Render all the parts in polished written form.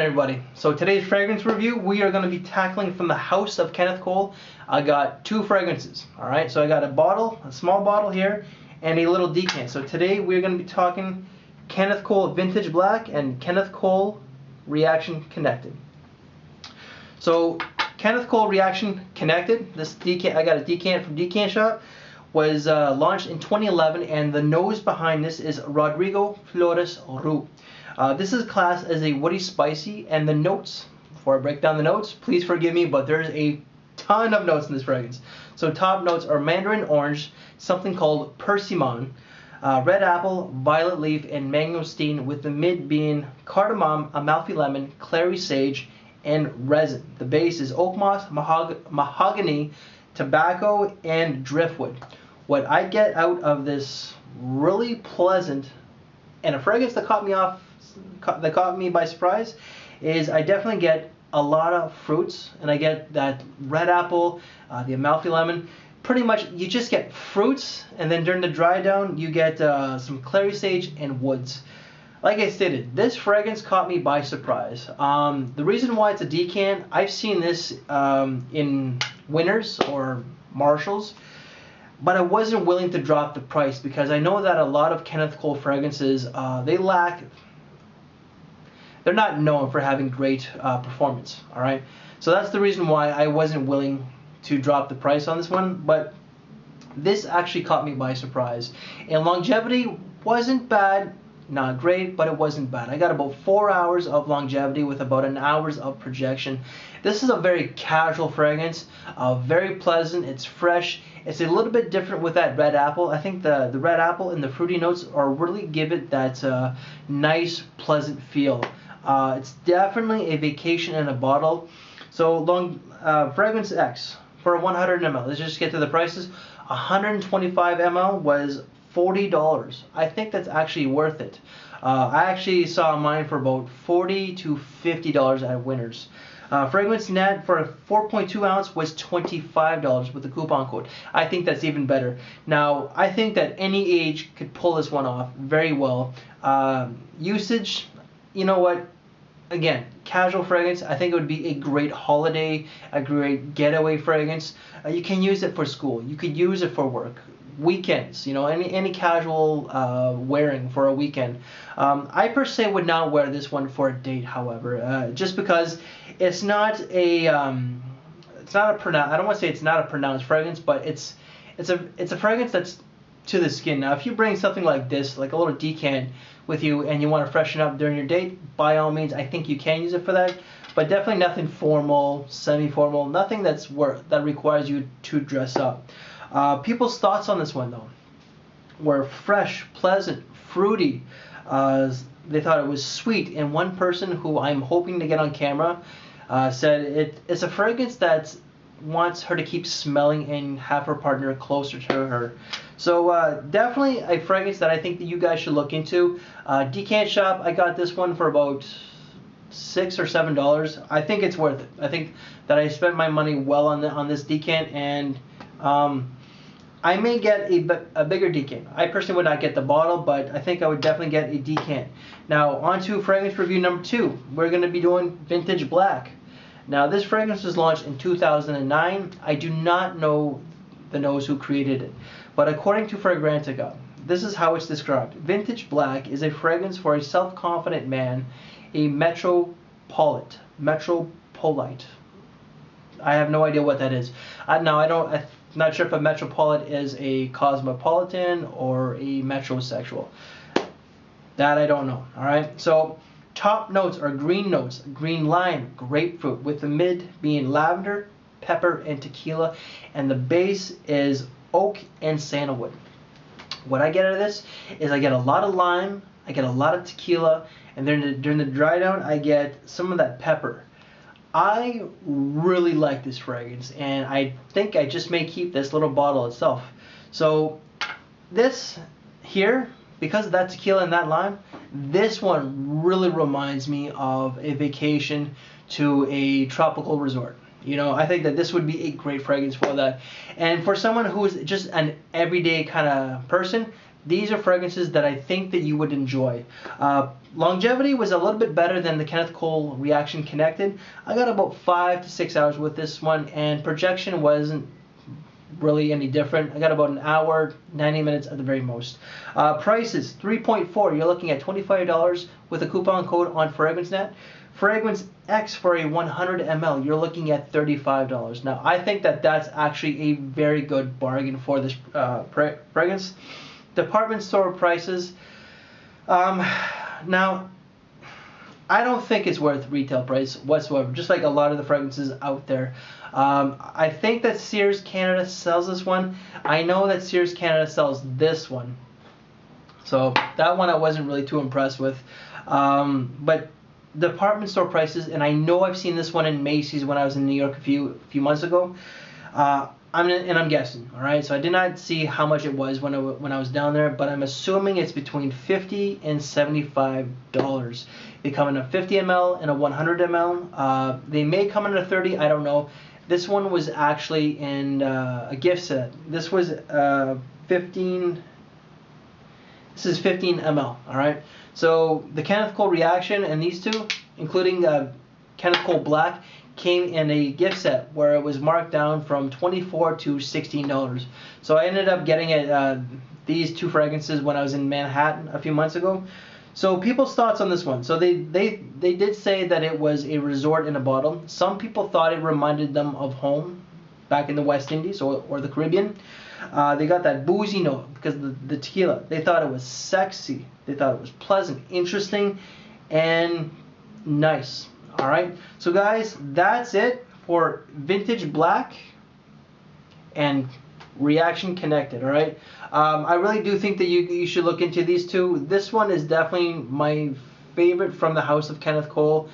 everybody. So today's fragrance review, we are going to be tackling from the house of Kenneth Cole. I got two fragrances, alright? So I got a bottle, a small bottle here, and a little decant. So today we're going to be talking Kenneth Cole Vintage Black and Kenneth Cole Reaction Connected. So Kenneth Cole Reaction Connected, this decant, I got a decant from Decant Shop, was launched in 2011, and the nose behind this is Rodrigo Flores Roux. This is classed as a woody spicy, and the notes, before I break down the notes, please forgive me, but there's a ton of notes in this fragrance. So top notes are mandarin orange, something called persimmon, red apple, violet leaf, and mangosteen, with the mid being cardamom, Amalfi lemon, clary sage, and resin. The base is oak moss, mahogany, tobacco, and driftwood. What I get out of this really pleasant, and a fragrance that caught me by surprise, is I definitely get a lot of fruits, and I get that red apple, the Amalfi lemon. Pretty much you just get fruits, and then during the dry down you get some clary sage and woods. Like I stated, this fragrance caught me by surprise. The reason why it's a decant, I've seen this in Winners or Marshalls, but I wasn't willing to drop the price because I know that a lot of Kenneth Cole fragrances, they're not known for having great performance, alright? So that's the reason why I wasn't willing to drop the price on this one, but this actually caught me by surprise. And longevity wasn't bad, not great, but it wasn't bad. I got about 4 hours of longevity with about an hour's of projection. This is a very casual fragrance, very pleasant, it's fresh. It's a little bit different with that red apple. I think the red apple and the fruity notes are really give it that nice, pleasant feel. It's definitely a vacation in a bottle. So fragrance X for 100 ml. Let's just get to the prices. 125 ml was $40. I think that's actually worth it. I actually saw mine for about $40 to $50 at Winners. Fragrance net for a 4.2 ounce was $25 with the coupon code. I think that's even better. Now, I think that any age could pull this one off very well. Usage, you know what? Again, casual fragrance. I think it would be a great holiday, a great getaway fragrance. You can use it for school. You could use it for work. Weekends, you know, any casual wearing for a weekend. I per se would not wear this one for a date, however, just because it's not a I don't want to say it's not a pronounced fragrance, but it's a fragrance that's to the skin. Now, if you bring something like this, like a little decant with you, and you want to freshen up during your date, by all means, I think you can use it for that. But definitely nothing formal, semi-formal, nothing that requires you to dress up. People's thoughts on this one, though, were fresh, pleasant, fruity. They thought it was sweet, and one person who I'm hoping to get on camera said it's a fragrance that wants her to keep smelling and have her partner closer to her. So definitely a fragrance that I think that you guys should look into. Decant Shop, I got this one for about $6 or $7. I think it's worth it. I think that I spent my money well on this decant, and I may get a bigger decant. I personally would not get the bottle, but I think I would definitely get a decant. Now, on to fragrance review number 2. We're going to be doing Vintage Black. Now, this fragrance was launched in 2009. I do not know the nose who created it, but according to Fragrantica, this is how it's described. Vintage Black is a fragrance for a self-confident man, a metropolite. I have no idea what that is. I'm not sure if a metropolite is a cosmopolitan or a metrosexual. That I don't know. Alright, so top notes are green notes, green lime, grapefruit, with the mid being lavender, pepper, and tequila, and the base is oak and sandalwood. What I get out of this is I get a lot of lime, I get a lot of tequila, and then during the dry down I get some of that pepper. I really like this fragrance, and I think I just may keep this little bottle itself. So this here, because of that tequila and that lime, this one really reminds me of a vacation to a tropical resort. You know, I think that this would be a great fragrance for that. And for someone who is just an everyday kind of person, these are fragrances that I think that you would enjoy. Longevity was a little bit better than the Kenneth Cole Reaction Connected. I got about 5 to 6 hours with this one, and projection wasn't really any different. I got about an hour, 90 minutes at the very most. Prices, 3.4, you're looking at $25 with a coupon code on FragranceNet. Fragrance X for a 100 ml, you're looking at $35. Now, I think that that's actually a very good bargain for this fragrance. Department store prices, now, I don't think it's worth retail price whatsoever, just like a lot of the fragrances out there. I think that Sears Canada sells this one. I know that Sears Canada sells this one. So that one I wasn't really too impressed with. But department store prices, and I know I've seen this one in Macy's when I was in New York a few months ago. I'm guessing, all right. So I did not see how much it was when I was down there, but I'm assuming it's between $50 and $75. They come in a 50 ml and a 100 ml. They may come in a 30. I don't know. This one was actually in a gift set. This was 15. This is 15 ml. All right. So the Kenneth Cole Reaction and these two, including Kenneth Cole Black, came in a gift set where it was marked down from $24 to $16. So I ended up getting it, these two fragrances when I was in Manhattan a few months ago. So people's thoughts on this one. So they did say that it was a resort in a bottle. Some people thought it reminded them of home back in the West Indies or the Caribbean. They got that boozy note because of the tequila. They thought it was sexy. They thought it was pleasant, interesting, and nice. All right, so guys, that's it for Vintage Black and Reaction Connected. All right, I really do think that you should look into these two. This one is definitely my favorite from the house of Kenneth Cole.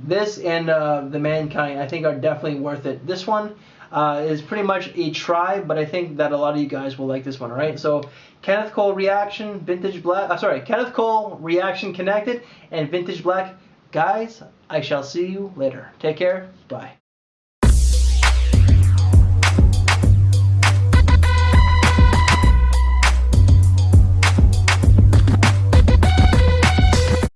This and the Mankind, I think, are definitely worth it. This one is pretty much a try, but I think that a lot of you guys will like this one. All right, so Kenneth Cole Reaction, Vintage Black. Kenneth Cole Reaction Connected and Vintage Black. Guys, I shall see you later. Take care. Bye.